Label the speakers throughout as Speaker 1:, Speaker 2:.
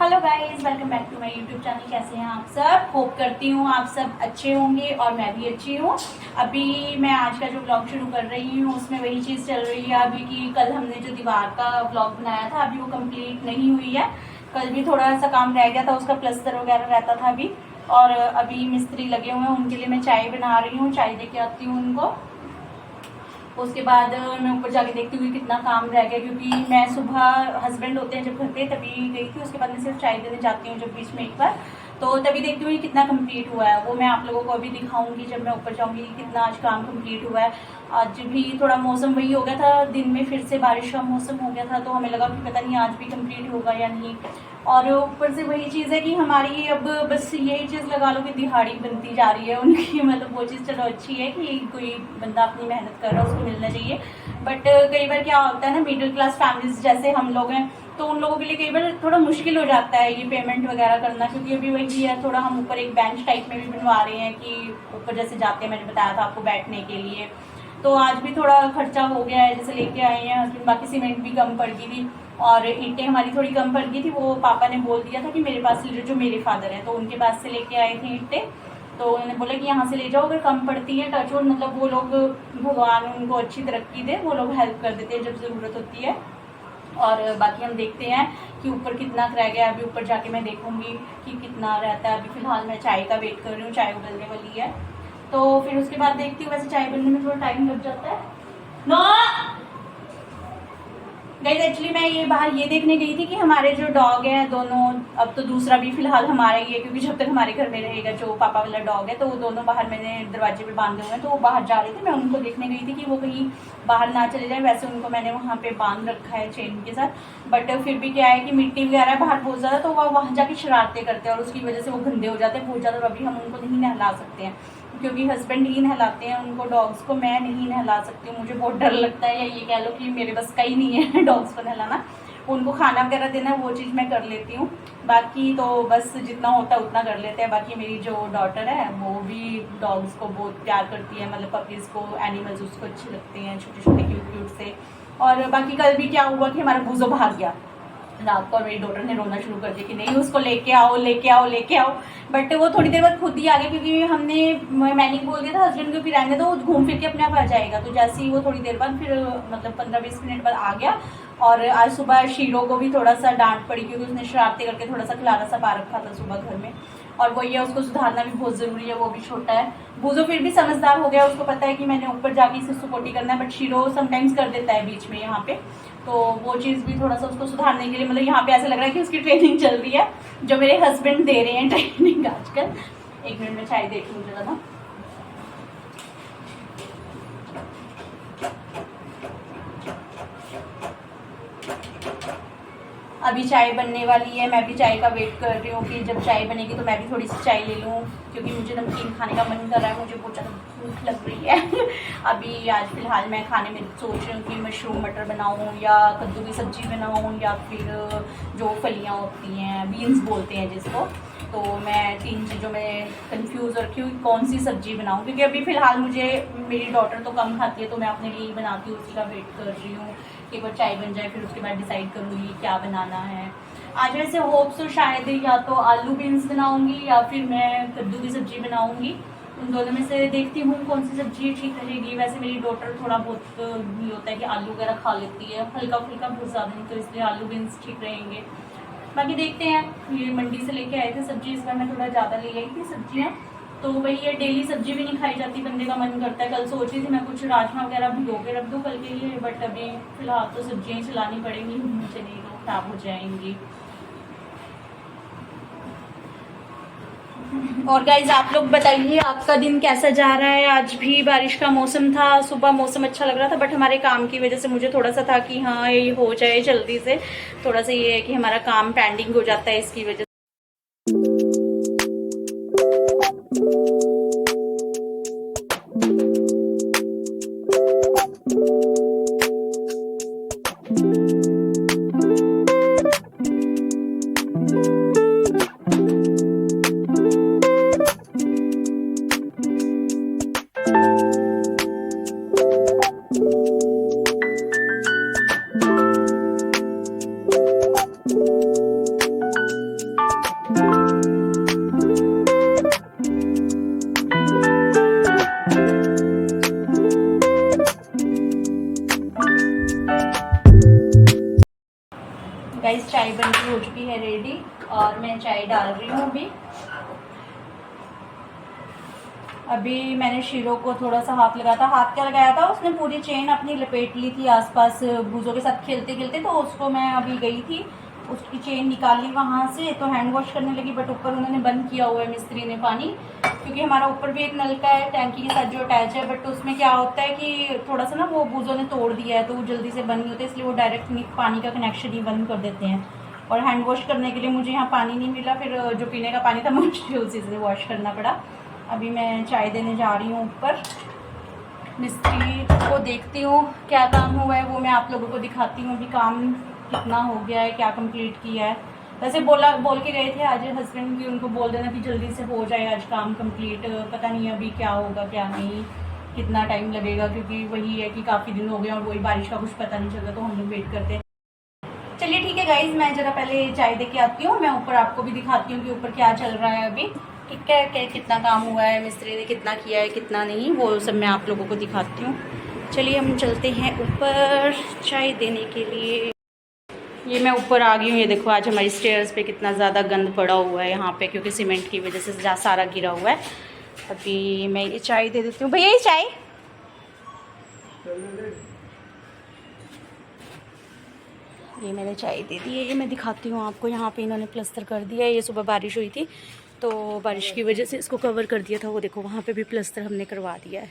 Speaker 1: Hello guys, welcome back to my YouTube channel. कैसे हैं आप सब? होप करती हूँ आप सब अच्छे होंगे और मैं भी अच्छी हूँ। अभी मैं आज का जो ब्लॉग शुरू कर रही हूँ उसमें वही चीज़ चल रही है अभी कि कल हमने जो दीवार का ब्लॉग बनाया था अभी वो कंप्लीट नहीं हुई है। कल भी थोड़ा सा काम रह गया था, उसका प्लस्तर वगैरह रहता था अभी। और अभी मिस्त्री लगे हुए हैं, उनके लिए मैं चाय बना रही हूँ, चाय दे के आती हूँ उनको। उसके बाद मैं ऊपर जाके देखती हुई कितना काम रह गया, क्योंकि मैं सुबह हस्बैंड होते हैं जब घर पे तभी गई थी। उसके बाद मैं सिर्फ चाय देने जाती हूँ जब बीच में एक बार, तो तभी देखती हुई कितना कंप्लीट हुआ है वो मैं आप लोगों को अभी दिखाऊंगी जब मैं ऊपर जाऊंगी कितना आज काम कंप्लीट हुआ है। आज भी थोड़ा मौसम वही हो गया था, दिन में फिर से बारिश का मौसम हो गया था, तो हमें लगा कि पता नहीं आज भी कंप्लीट होगा या नहीं। और ऊपर से वही चीज़ है कि हमारी अब बस यही चीज़ लगा लो कि दिहाड़ी बनती जा रही है उनकी। मतलब वो चीज़ चलो अच्छी है कि कोई बंदा अपनी मेहनत कर रहा है उसको मिलना चाहिए। बट कई बार क्या होता है ना, मिडिल क्लास फैमिलीज जैसे हम लोग हैं तो उन लोगों के लिए कई बार थोड़ा मुश्किल हो जाता है ये पेमेंट वगैरह करना, क्योंकि अभी वही है थोड़ा हम ऊपर एक बेंच टाइप में भी बनवा रहे हैं कि ऊपर जैसे जाते हैं, मैंने बताया था आपको बैठने के लिए। तो आज भी थोड़ा खर्चा हो गया है, जैसे लेके आए हैं हस्बैंड। बाकी सीमेंट भी कम पड़ गई थी और ईंटें हमारी थोड़ी कम पड़ गई थी। वो पापा ने बोल दिया था कि मेरे पास जो मेरे फादर हैं तो उनके पास से लेके आए थे ईंटें। तो उन्होंने बोला कि यहाँ से ले जाओ, अगर कम पड़ती है टचवुड, मतलब वो लोग भगवान उनको अच्छी तरक्की दे, वो लोग हेल्प कर देते हैं जब ज़रूरत होती है। और बाकी हम देखते हैं कि ऊपर कितना रह गया। अभी ऊपर जाके मैं देखूंगी कि कितना रहता है। अभी फिलहाल मैं चाय का वेट कर रही हूँ, चाय उबलने वाली है तो फिर उसके बाद देखती हूँ। वैसे चाय बनने में थोड़ा टाइम लग जाता है ना। गाइस एक्चुअली मैं ये बाहर ये देखने गई थी कि हमारे जो डॉग हैं दोनों, अब तो दूसरा भी फिलहाल हमारा ही है क्योंकि जब तक हमारे घर में रहेगा जो पापा वाला डॉग है, तो वो दोनों बाहर मैंने दरवाजे पे बांधे हुए हैं। तो वो बाहर जा रहे थे, मैं उनको देखने गई थी कि वो कहीं बाहर ना चले जाए। वैसे उनको मैंने वहाँ पे बांध रखा है चेन के साथ, बट फिर भी क्या है कि मिट्टी वगैरह बाहर बहुत ज़्यादा, तो वह वहाँ जाके शरारतें करते हैं और उसकी वजह से वो गंदे हो जाते हैं बहुत ज़्यादा। अभी हम उनको नहीं नहला सकते हैं क्योंकि हस्बैंड ही नहलाते हैं उनको, डॉग्स को मैं नहीं नहला सकती हूँ। मुझे बहुत डर लगता है, या ये कह लो कि मेरे बस का ही नहीं है डॉग्स को नहलाना। उनको खाना वगैरह देना वो चीज़ मैं कर लेती हूँ, बाकी तो बस जितना होता है उतना कर लेते हैं। बाकी मेरी जो डॉटर है वो भी डॉग्स को बहुत प्यार करती है, मतलब पपीज़ को, एनिमल्स उसको अच्छे लगते हैं, छोटे छोटे क्यूट क्यूट से। और बाकी कल भी क्या हुआ कि हमारा बूजो भाग गया रात को और मेरी डॉटर ने रोना शुरू कर दिया कि नहीं उसको लेके आओ लेके आओ लेके आओ। बट वो थोड़ी देर बाद खुद ही आ गया, क्योंकि मैंने बोल दिया था हस्बैंड को कि रहने दो, घूम फिर के अपने आप आ जाएगा। तो जैसे ही वो थोड़ी देर बाद फिर मतलब 15-20 मिनट बाद आ गया। और आज सुबह शीरो को भी थोड़ा सा डांट पड़ी क्योंकि उसने शरारतें करके थोड़ा सा खिलारा सा पा रखा था सुबह घर में। और वो ये उसको सुधारना भी बहुत ज़रूरी है, वो भी छोटा है। बूजो फिर भी समझदार हो गया, उसको पता है कि मैंने ऊपर जाके इसे सपोर्टी करना है, बट शीरो समटाइम्स कर देता है बीच में यहाँ पे। तो वो चीज़ भी थोड़ा सा उसको सुधारने के लिए, मतलब यहाँ पे ऐसा लग रहा है कि उसकी ट्रेनिंग चल रही है जो मेरे हस्बैंड दे रहे हैं ट्रेनिंग आजकल। एक मिनट में चाय देख लूँ जरा ना। अभी चाय बनने वाली है, मैं भी चाय का वेट कर रही हूँ कि जब चाय बनेगी तो मैं भी थोड़ी सी चाय ले लूँ, क्योंकि मुझे नमकीन खाने का मन कर रहा है, मुझे बहुत ज़्यादा भूख लग रही है। अभी आज फिलहाल मैं खाने में सोच रही हूँ कि मशरूम मटर बनाऊँ या कद्दू की सब्ज़ी बनाऊँ या फिर जो फलियाँ होती हैं, बीन्स बोलते हैं जिसको। तो मैं 3 चीज़ों में कंफ्यूज रखी हूँ कौन सी सब्ज़ी बनाऊँ, क्योंकि अभी फ़िलहाल मुझे, मेरी डॉटर तो कम खाती है तो मैं अपने लिए ही बनाती हूँ, उसी का वेट कर रही हूँ कि एक बार चाय बन जाए फिर उसके बाद डिसाइड करूँगी क्या बनाना है। आज वैसे होप्स तो शायद या तो आलू बीन्स बनाऊँगी या फिर मैं कद्दू की सब्ज़ी बनाऊँगी। उन दोनों में से देखती हूँ कौन सी सब्ज़ी ठीक रहेगी। वैसे मेरी डॉटर थोड़ा बहुत ये होता है कि आलू वगैरह खा लेती है, हल्का फुल्का, बहुत ज़्यादा नहीं, तो इसलिए आलू बीन्स ठीक रहेंगे। बाकी देखते हैं। ये मंडी से लेके आए थे सब्जी, इस बार मैं थोड़ा ज़्यादा ले आई थी सब्जियाँ, तो वही है, डेली सब्जी भी नहीं खाई जाती, बंदे का मन करता है। कल सोच रही थी मैं कुछ राजमा वगैरह भिगो के रख दूँ कल के लिए, बट अभी फिलहाल तो सब्जियाँ ही चलानी पड़ेंगी, मुझे नहीं तो खराब हो जाएंगी। और गाइज आप लोग बताइए आपका दिन कैसा जा रहा है? आज भी बारिश का मौसम था, सुबह मौसम अच्छा लग रहा था, बट हमारे काम की वजह से मुझे थोड़ा सा था कि हाँ ये हो जाए जल्दी से। थोड़ा सा ये है कि हमारा काम पेंडिंग हो जाता है इसकी वजह से। गाइस चाय बनती हो चुकी है रेडी और मैं चाय डाल रही हूँ अभी मैंने शीरो को थोड़ा सा हाथ लगाया था, हाथ क्या लगाया था, उसने पूरी चेन अपनी लपेट ली थी आसपास बूजों के साथ खेलते खेलते, तो उसको मैं अभी गई थी उसकी चेन निकाली वहाँ से, तो हैंड वॉश करने लगी, बट ऊपर उन्होंने बंद किया हुआ है मिस्त्री ने पानी, क्योंकि हमारा ऊपर भी एक नलका है टैंकी के साथ जो अटैच है, बट उसमें क्या होता है कि थोड़ा सा ना वो बूजों ने तोड़ दिया है तो वो जल्दी से बंद नहीं होता, इसलिए वो डायरेक्ट पानी का कनेक्शन ही बंद कर देते हैं। और हैंड वॉश करने के लिए मुझे यहाँ पानी नहीं मिला, फिर जो पीने का पानी था मुझे उसी से वॉश करना पड़ा। अभी मैं चाय देने जा रही हूँ ऊपर, मिस्त्री को देखती हूँ क्या काम हुआ है वो मैं आप लोगों को दिखाती हूँ, अभी काम कितना हो गया है, क्या कंप्लीट किया है। वैसे बोल के गए थे आज हस्बैंड भी, उनको बोल देना कि जल्दी से हो जाए आज काम कंप्लीट, पता नहीं अभी क्या होगा क्या नहीं, कितना टाइम लगेगा, क्योंकि वही है कि काफ़ी दिन हो गए और वही बारिश का कुछ पता नहीं चलता, तो हम लोग वेट करते हैं। चलिए ठीक है गाइज, मैं ज़रा पहले चाय दे के आती हूँ, मैं ऊपर आपको भी दिखाती हूँ कि ऊपर क्या चल रहा है अभी, ठीक है, क्या कितना काम हुआ है, मिस्त्री ने कितना किया है कितना नहीं, वो सब मैं आप लोगों को दिखाती हूँ। चलिए हम चलते हैं ऊपर चाय देने के लिए। ये मैं ऊपर आ गई हूँ, ये देखो आज हमारी स्टेयर्स पे कितना ज़्यादा गंद पड़ा हुआ है यहाँ पे, क्योंकि सीमेंट की वजह से सारा गिरा हुआ है। अभी मैं ये चाय दे देती हूँ, भैया ये चाय, ये मैंने चाय दे दी है, ये मैं दिखाती हूँ आपको। यहाँ पे इन्होंने प्लस्तर कर दिया है, ये सुबह बारिश हुई थी तो बारिश की वजह से इसको कवर कर दिया था, वो देखो वहाँ पे भी प्लस्तर हमने करवा दिया है,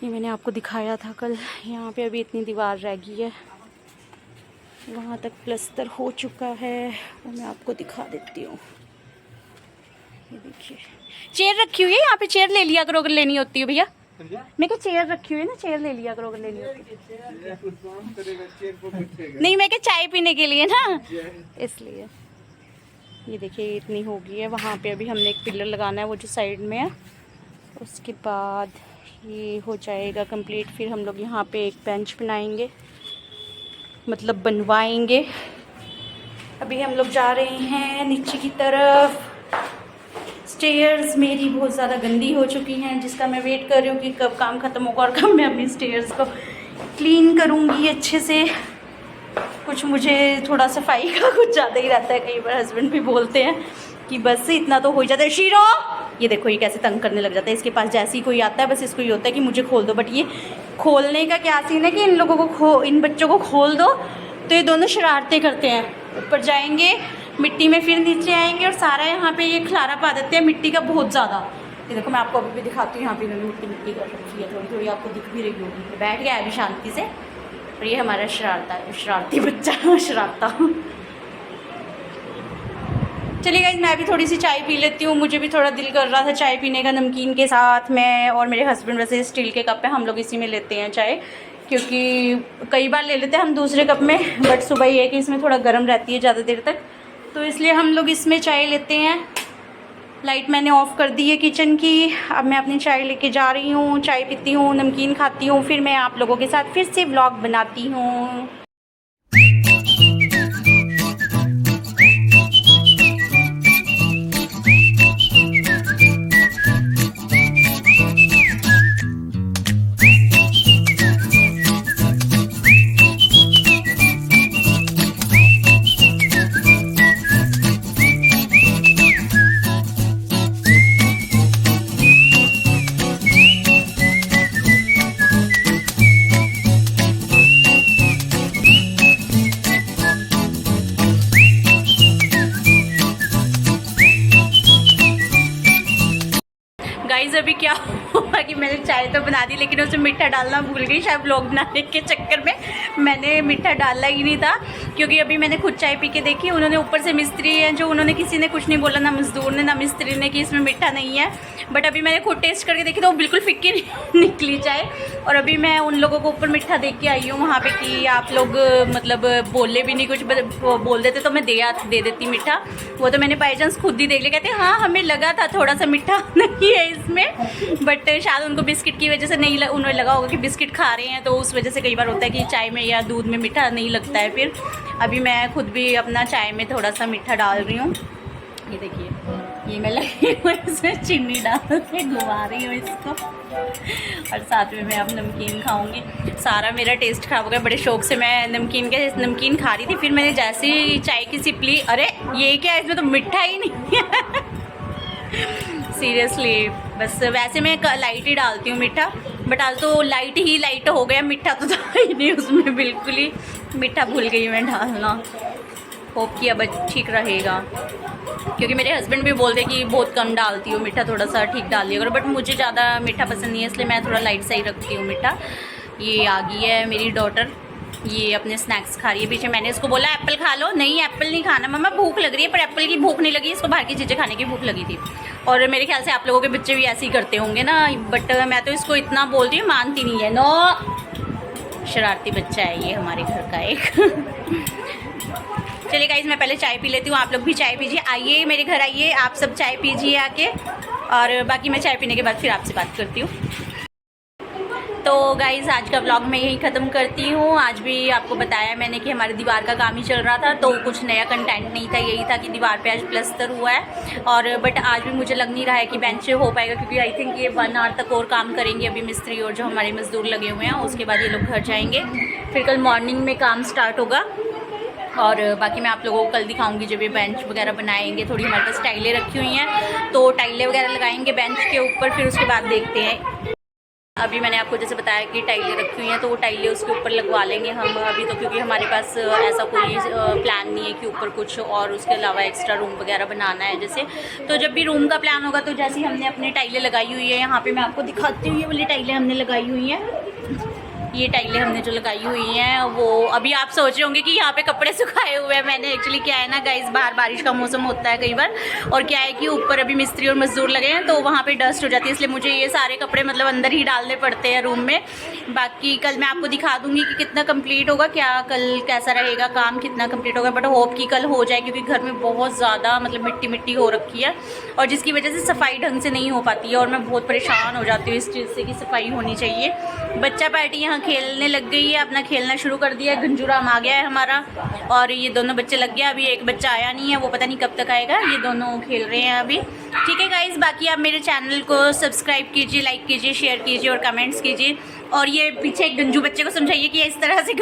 Speaker 1: ये मैंने आपको दिखाया था कल। यहाँ पे अभी इतनी दीवार रह गई है, वहाँ तक प्लस्तर हो चुका है, वो मैं आपको दिखा देती हूँ। ये देखिए चेयर रखी हुई है, यहाँ पे चेयर ले लिया करो अगर लेनी होती है भैया, मैं क्या चेयर रखी हुई है ना, चेयर ले लिया करो अगर लेनी होती है। नहीं मैं क्या चाय पीने के लिए ना, इसलिए। ये देखिए इतनी हो गई है, वहाँ पे अभी हमने एक पिलर लगाना है वो जो साइड में है, उसके बाद ये हो जाएगा कंप्लीट, फिर हम लोग यहाँ पे एक बेंच बनाएंगे, मतलब बनवाएंगे। अभी हम लोग जा रहे हैं नीचे की तरफ, स्टेयर्स मेरी बहुत ज़्यादा गंदी हो चुकी हैं, जिसका मैं वेट कर रही हूँ कि कब काम ख़त्म होगा और कब मैं अपनी स्टेयर्स को क्लीन करूँगी अच्छे से। कुछ मुझे थोड़ा सफाई का कुछ ज़्यादा ही रहता है, कई बार हस्बैंड भी बोलते हैं कि बस इतना तो हो जाता है। शीरो ये देखो ये कैसे तंग करने लग जाता है, इसके पास जैसे ही कोई आता है बस इसको ये होता है कि मुझे खोल दो, बट ये खोलने का क्या सीन है कि इन लोगों को इन बच्चों को खोल दो तो ये दोनों शरारतें करते हैं, ऊपर जाएंगे मिट्टी में, फिर नीचे आएंगे और सारा यहाँ पे ये खलारा पा देते हैं मिट्टी का बहुत ज़्यादा। ये देखो मैं आपको अभी भी दिखाती हूँ, यहाँ पे इन्होंने मिट्टी मिट्टी कर रखी है, थोड़ी थोड़ी आपको दिख भी रही होगी। बैठ गया है अभी शांति से, और ये हमारा शरारती बच्चा शरारता। चलिए गाइस मैं भी थोड़ी सी चाय पी लेती हूँ, मुझे भी थोड़ा दिल कर रहा था चाय पीने का नमकीन के साथ। मैं और मेरे हस्बैंड वैसे स्टील के कप है, हम लोग इसी में लेते हैं चाय, क्योंकि कई बार ले लेते हैं हम दूसरे कप में, बट सुबह ये है कि इसमें थोड़ा गर्म रहती है ज़्यादा देर तक, तो इसलिए हम लोग इसमें चाय लेते हैं। लाइट मैंने ऑफ़ कर दी है किचन की, अब मैं अपनी चाय लेके जा रही हूँ, चाय पीती हूँ, नमकीन खाती हूँ, फिर मैं आप लोगों के साथ फिर से व्लॉग बनाती हूँ। गाइस अभी क्या हुआ कि मैंने चाय तो बना दी, लेकिन उसमें मीठा डालना भूल गई, शायद व्लॉग बनाने के चक्कर में मैंने मीठा डाला ही नहीं था, क्योंकि अभी मैंने खुद चाय पी के देखी, उन्होंने ऊपर से मिस्त्री हैं जो, उन्होंने किसी ने कुछ नहीं बोला, ना मजदूर ने ना मिस्त्री ने, कि इसमें मीठा नहीं है, बट अभी मैंने खुद टेस्ट करके देखी तो वो बिल्कुल फिक्की निकली चाय। और अभी मैं उन लोगों को ऊपर मीठा दे के आई हूँ वहाँ पे कि आप लोग मतलब बोले भी नहीं कुछ, बोल देते तो मैं दे देती मीठा, वो तो मैंने बाई चांस खुद ही देख लिया, कहते हाँ हमें लगा था थोड़ा सा मीठा नहीं है इसमें, बट शायद उनको बिस्किट की वजह से नहीं उन्हें लगा होगा कि बिस्किट खा रहे हैं, तो उस वजह से कई बार होता है कि चाय में या दूध में मीठा नहीं लगता है। फिर अभी मैं खुद भी अपना चाय में थोड़ा सा मीठा डाल रही हूँ, ये देखिए ये मैं लगी हुई इसमें चीनी डाल के घुमा रही हूँ इसको। और साथ में मैं अब नमकीन खाऊंगी। सारा मेरा टेस्ट खराब हो गया, बड़े शौक से मैं नमकीन खा रही थी, फिर मैंने जैसे ही चाय की सिप ली, अरे ये क्या है, इसमें तो मिठा ही नहीं है। सीरियसली, बस वैसे मैं लाइट ही डालती हूँ मीठा, बट आज तो लाइट हो गया, मीठा तो था ही नहीं उसमें, बिल्कुल ही मीठा भूल गई मैं डालना। होप कि अब ठीक रहेगा, क्योंकि मेरे हस्बैंड भी बोलते कि बहुत कम डालती हूँ मीठा, थोड़ा सा ठीक डाल दिया करो, बट मुझे ज़्यादा मीठा पसंद नहीं है, इसलिए मैं थोड़ा लाइट सा ही रखती हूँ मीठा। ये आ गई है मेरी डॉटर, ये अपने स्नैक्स खा रही है पीछे। मैंने इसको बोला एप्पल खा लो, नहीं एप्पल नहीं खाना मम्मा, भूख लग रही है, पर एप्पल की भूख नहीं लगी, इसको बाहर की चीज़ें खाने की भूख लगी थी। और मेरे ख्याल से आप लोगों के बच्चे भी ऐसे ही करते होंगे ना, बट मैं तो इसको इतना बोलती हूँ, मानती नहीं है। नो, शरारती बच्चा है ये हमारे घर का एक। चलिए गाइस, मैं पहले चाय पी लेती हूँ, आप लोग भी चाय पीजिए, आइए मेरे घर आइए, आप सब चाय पीजिए आके, और बाकी मैं चाय पीने के बाद फिर आपसे बात करती हूँ। तो गाइज़, आज का व्लॉग मैं यहीं ख़त्म करती हूँ। आज भी आपको बताया मैंने कि हमारी दीवार का काम ही चल रहा था, तो कुछ नया कंटेंट नहीं था, यही था कि दीवार पे आज प्लस्तर हुआ है, और बट आज भी मुझे लग नहीं रहा है कि बेंच हो पाएगा, क्योंकि आई थिंक ये 1 आवर तक और काम करेंगे अभी मिस्त्री और जो हमारे मज़दूर लगे हुए हैं, उसके बाद ये लोग घर जाएंगे, फिर कल मॉर्निंग में काम स्टार्ट होगा। और बाकी मैं आप लोगों को कल दिखाऊंगी जब ये बेंच वगैरह बनाएंगे। थोड़ी हमारे पास टाइलें रखी हुई हैं, तो टाइलें वगैरह लगाएंगे बेंच के ऊपर, फिर उसके बाद देखते हैं। अभी मैंने आपको जैसे बताया कि टाइलें रखी हुई हैं, तो वो टाइलें उसके ऊपर लगवा लेंगे हम अभी तो, क्योंकि हमारे पास ऐसा कोई प्लान नहीं है कि ऊपर कुछ और उसके अलावा एक्स्ट्रा रूम वगैरह बनाना है जैसे। तो जब भी रूम का प्लान होगा, तो जैसे हमने अपनी टाइलें लगाई हुई है, यहाँ पे मैं आपको दिखाती हूँ, ये वाली टाइलें हमने लगाई हुई हैं, ये टाइलें हमने जो लगाई हुई हैं वो, अभी आप सोच रहे होंगे कि यहाँ पे कपड़े सुखाए हुए हैं। मैंने एक्चुअली क्या है ना गाइस, बाहर बारिश का मौसम होता है कई बार, और क्या है कि ऊपर अभी मिस्त्री और मजदूर लगे हैं, तो वहाँ पे डस्ट हो जाती है, इसलिए मुझे ये सारे कपड़े मतलब अंदर ही डालने पड़ते हैं रूम में। बाकी कल मैं आपको दिखा दूँगी कि कितना कम्प्लीट होगा, क्या कल कैसा रहेगा काम, कितना कम्प्लीट होगा, बट होप कि कल हो जाए, क्योंकि घर में बहुत ज़्यादा मतलब मिट्टी मिट्टी हो रखी है, और जिसकी वजह से सफाई ढंग से नहीं हो पाती है, और मैं बहुत परेशान हो जाती हूँ इस चीज़ से कि सफाई होनी चाहिए। बच्चा पार्टी यहाँ खेलने लग गई है, अपना खेलना शुरू कर दिया है, गंजूराम आ गया है हमारा, और ये दोनों बच्चे लग गया। अभी एक बच्चा आया नहीं है, वो पता नहीं कब तक आएगा, ये दोनों खेल रहे हैं अभी। ठीक है गाइज, बाकी आप मेरे चैनल को सब्सक्राइब कीजिए, लाइक कीजिए, शेयर कीजिए और कमेंट्स कीजिए, और ये पीछे एक गंजू बच्चे को समझाइए कि इस तरह से